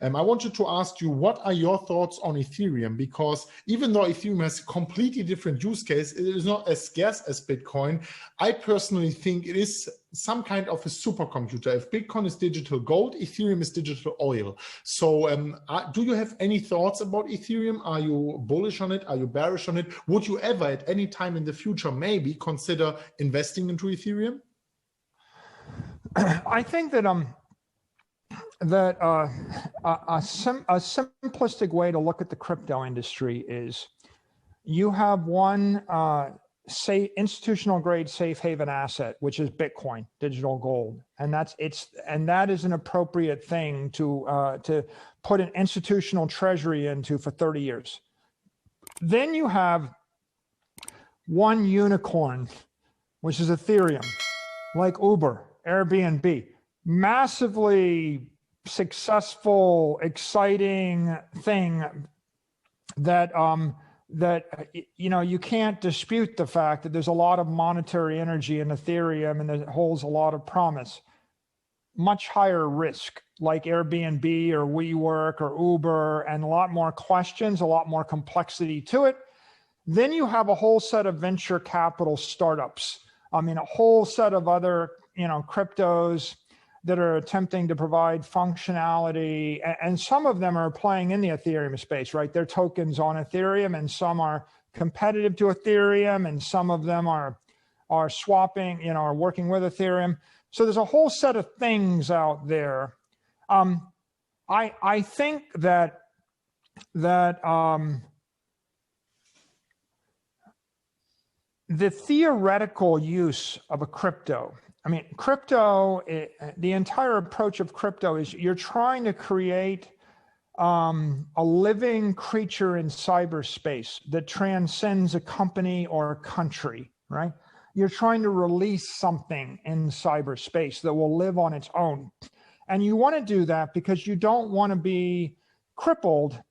I wanted to ask you, what are your thoughts on Ethereum? Because even though Ethereum has a completely different use case, it is not as scarce as Bitcoin. I personally think it is some kind of a supercomputer. If Bitcoin is digital gold, Ethereum is digital oil. So do you have any thoughts about Ethereum? Are you bullish on it? Are you bearish on it? Would you ever at any time in the future maybe consider investing into Ethereum? I think that a simplistic way to look at the crypto industry is you have one institutional grade safe haven asset, which is Bitcoin, digital gold, and that is an appropriate thing to put an institutional treasury into for 30 years. Then you have one unicorn, which is Ethereum, like Uber, Airbnb, massively successful, exciting thing that you can't dispute the fact that there's a lot of monetary energy in Ethereum and it holds a lot of promise. Much higher risk, like Airbnb or WeWork or Uber, and a lot more questions, a lot more complexity to it. Then you have a whole set of venture capital startups. I mean, a whole set of other, cryptos that are attempting to provide functionality, and some of them are playing in the Ethereum space, right? They're tokens on Ethereum, and some are competitive to Ethereum, and some of them are swapping, are working with Ethereum. So there's a whole set of things out there. I think that the theoretical use of a crypto, crypto, the entire approach of crypto is you're trying to create a living creature in cyberspace that transcends a company or a country, right? You're trying to release something in cyberspace that will live on its own. And you want to do that because you don't want to be crippled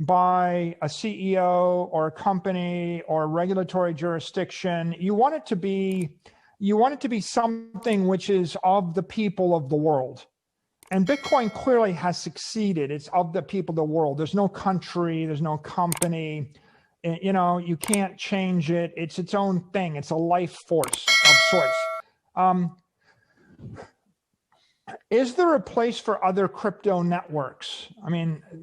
by a CEO or a company or a regulatory jurisdiction. You want it to be something which is of the people of the world. And Bitcoin clearly has succeeded. It's of the people of the world. There's no country, there's no company, you can't change it. It's its own thing. It's a life force of sorts. Is there a place for other crypto networks?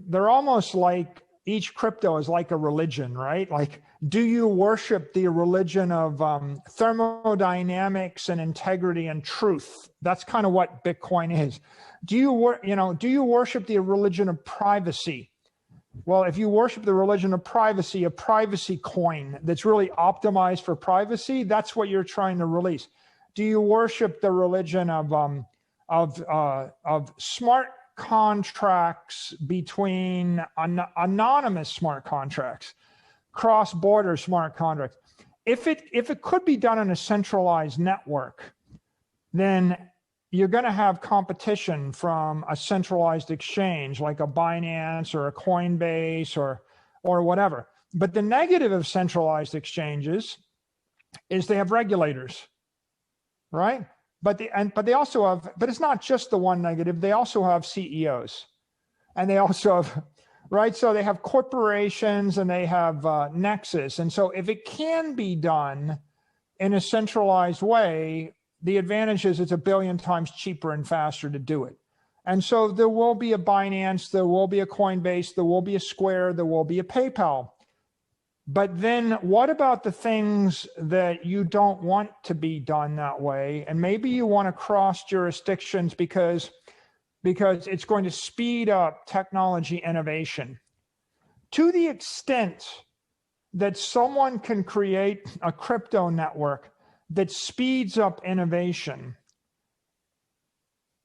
They're almost like each crypto is like a religion, right? Like, do you worship the religion of thermodynamics and integrity and truth? That's kind of what Bitcoin is. Do you worship the religion of privacy? Well, if you worship the religion of privacy, a privacy coin that's really optimized for privacy, that's what you're trying to release. Do you worship the religion of smart contracts between anonymous smart contracts, cross-border smart contracts? If it could be done on a centralized network, then you're going to have competition from a centralized exchange like a Binance or a Coinbase or whatever. But the negative of centralized exchanges is they have regulators, right? But they also have, but it's not just the one negative. They also have CEOs, and they also have, right? So they have corporations and they have nexus. And so if it can be done in a centralized way, the advantage is it's 1 billion times cheaper and faster to do it. And so there will be a Binance, there will be a Coinbase, there will be a Square, there will be a PayPal. But then what about the things that you don't want to be done that way? And maybe you want to cross jurisdictions because it's going to speed up technology innovation. To the extent that someone can create a crypto network that speeds up innovation,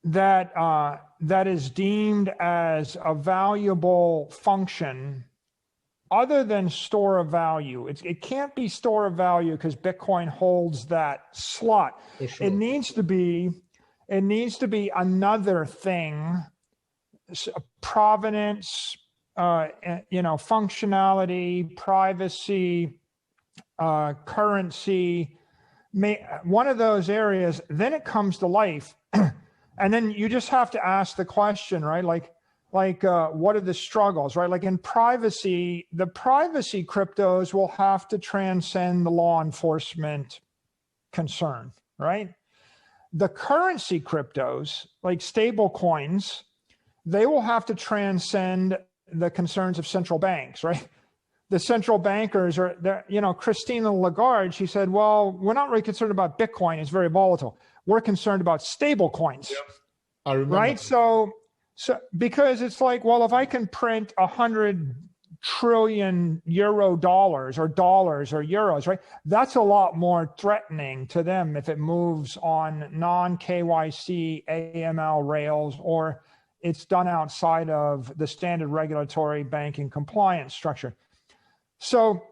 that is deemed as a valuable function other than store of value. It can't be store of value because Bitcoin holds that slot. Sure. It needs to be another thing, provenance, functionality, privacy, currency, one of those areas. Then it comes to life. And then you just have to ask the question, right? Like what are the struggles, right? Like in privacy, the privacy cryptos will have to transcend the law enforcement concern, right? The currency cryptos, like stable coins, they will have to transcend the concerns of central banks, right? The central bankers are, Christina Lagarde, she said, well, we're not really concerned about Bitcoin. It's very volatile. We're concerned about stable coins, I remember. Right? So because it's like, well, if I can print 100 trillion euro dollars or euros, right? That's a lot more threatening to them if it moves on non-KYC AML rails, or it's done outside of the standard regulatory banking compliance structure. So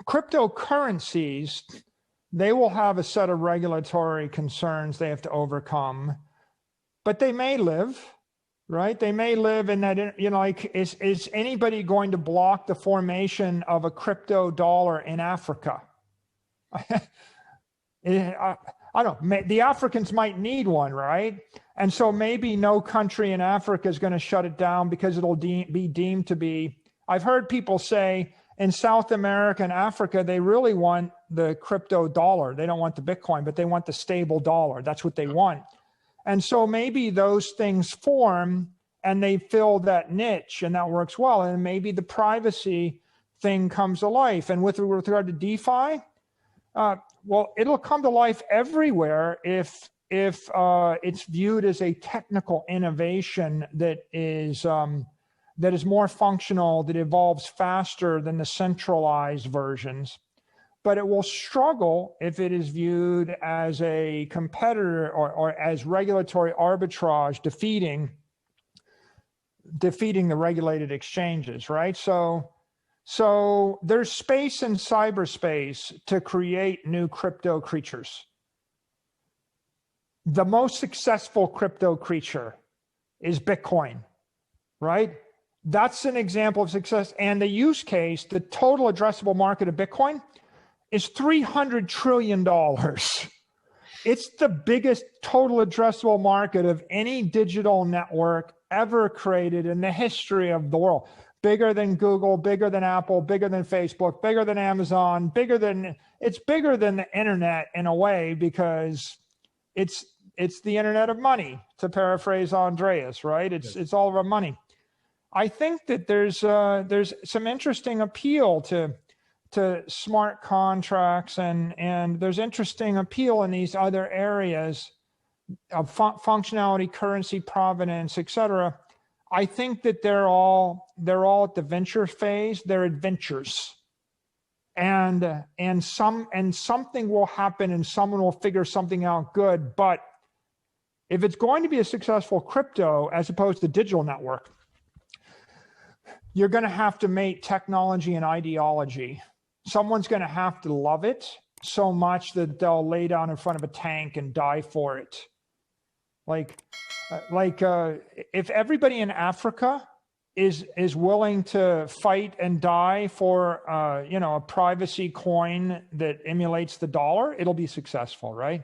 cryptocurrencies, they will have a set of regulatory concerns they have to overcome, but they may live, right? They may live in that, is anybody going to block the formation of a crypto dollar in Africa? I don't know. The Africans might need one, right? And so maybe no country in Africa is going to shut it down because it'll be deemed to be. I've heard people say in South America and Africa, they really want the crypto dollar. They don't want the Bitcoin, but they want the stable dollar. That's what they want. And so maybe those things form and they fill that niche, and that works well. And maybe the privacy thing comes to life. And with regard to DeFi, well, it'll come to life everywhere if it's viewed as a technical innovation that is more functional, that evolves faster than the centralized versions. But it will struggle if it is viewed as a competitor or as regulatory arbitrage, defeating the regulated exchanges, right? So there's space in cyberspace to create new crypto creatures. The most successful crypto creature is Bitcoin, right? That's an example of success. And the use case, the total addressable market of Bitcoin is $300 trillion. It's the biggest total addressable market of any digital network ever created in the history of the world. Bigger than Google, bigger than Apple, bigger than Facebook, bigger than Amazon, it's bigger than the internet in a way, because it's the internet of money, to paraphrase Andreas, right? It's all about money. I think that there's some interesting appeal to smart contracts, and there's interesting appeal in these other areas of functionality, currency, provenance, etc. I think that they're all at the venture phase. They're adventures, and something will happen, and someone will figure something out good. But if it's going to be a successful crypto as opposed to digital network, you're going to have to mate technology and ideology. Someone's going to have to love it so much that they'll lay down in front of a tank and die for it. If everybody in Africa is willing to fight and die for a privacy coin that emulates the dollar, it'll be successful, right?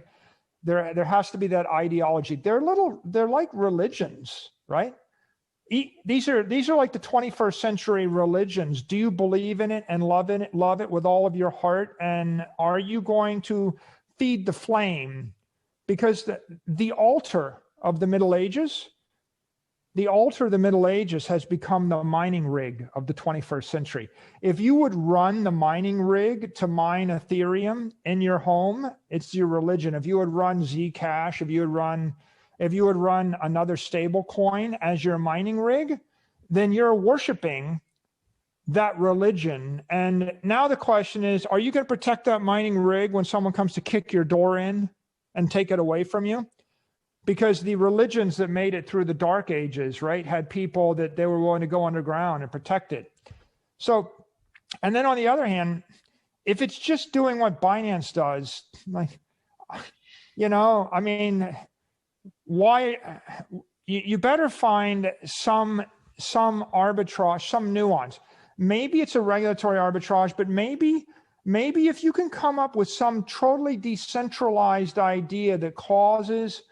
There has to be that ideology. They're like religions, right? These are like the 21st century religions. Do you believe in it and love it with all of your heart? And are you going to feed the flame? Because the altar of the Middle Ages has become the mining rig of the 21st century. If you would run the mining rig to mine Ethereum in your home, it's your religion. If you would run Zcash, if you would run another stable coin as your mining rig, then you're worshiping that religion. And now the question is, are you going to protect that mining rig when someone comes to kick your door in and take it away from you? Because the religions that made it through the dark ages, right, had people that they were willing to go underground and protect it. So, and then on the other hand, if it's just doing what Binance does, why you better find some arbitrage, some nuance. Maybe it's a regulatory arbitrage, but maybe if you can come up with some totally decentralized idea that causes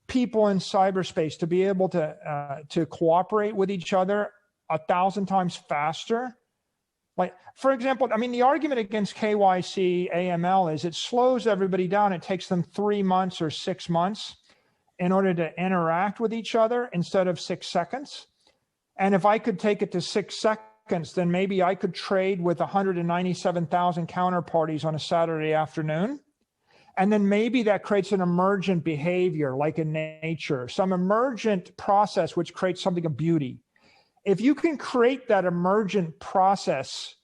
people in cyberspace to be able to cooperate with each other 1,000 times faster. Like, for example, I mean, the argument against KYC AML is it slows everybody down. It takes them 3 months or 6 months in order to interact with each other instead of 6 seconds. And if I could take it to 6 seconds, then maybe I could trade with 197,000 counterparties on a Saturday afternoon. And then maybe that creates an emergent behavior, like in nature, some emergent process which creates something of beauty. If you can create that emergent process,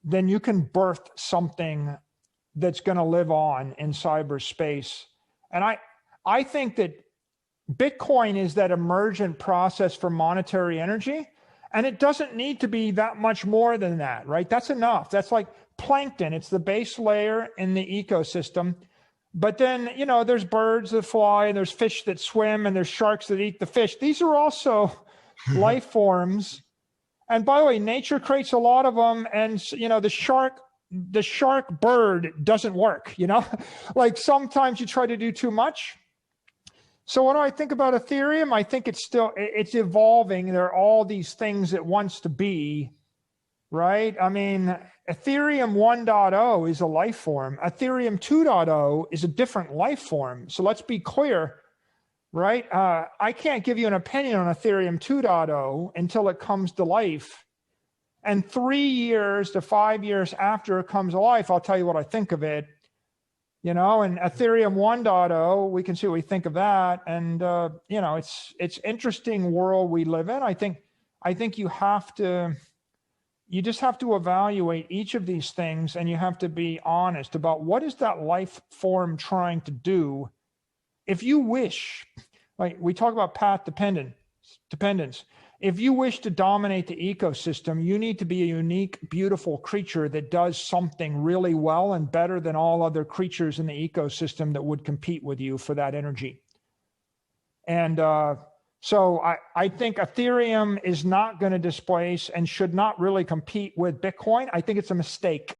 then you can birth something that's going to live on in cyberspace. And I think that Bitcoin is that emergent process for monetary energy, and it doesn't need to be that much more than that, right? That's enough. That's like plankton. It's the base layer in the ecosystem. But then, you know, there's birds that fly, and there's fish that swim, and there's sharks that eat the fish. These are also life forms. And by the way, nature creates a lot of them. And, you know, the shark bird doesn't work, you know, like sometimes you try to do too much. So what do I think about Ethereum? I think it's evolving. There are all these things it wants to be, right? I mean, Ethereum 1.0 is a life form. Ethereum 2.0 is a different life form. So let's be clear, right? I can't give you an opinion on Ethereum 2.0 until it comes to life. And 3 years to 5 years after it comes to life, I'll tell you what I think of it. You know, and Ethereum 1.0, we can see what we think of that. And, you know, it's interesting world we live in. I think you just have to evaluate each of these things, and you have to be honest about what is that life form trying to do. If you wish, like we talk about path dependence. If you wish to dominate the ecosystem, you need to be a unique, beautiful creature that does something really well and better than all other creatures in the ecosystem that would compete with you for that energy. And so I think Ethereum is not going to displace and should not really compete with Bitcoin. I think it's a mistake.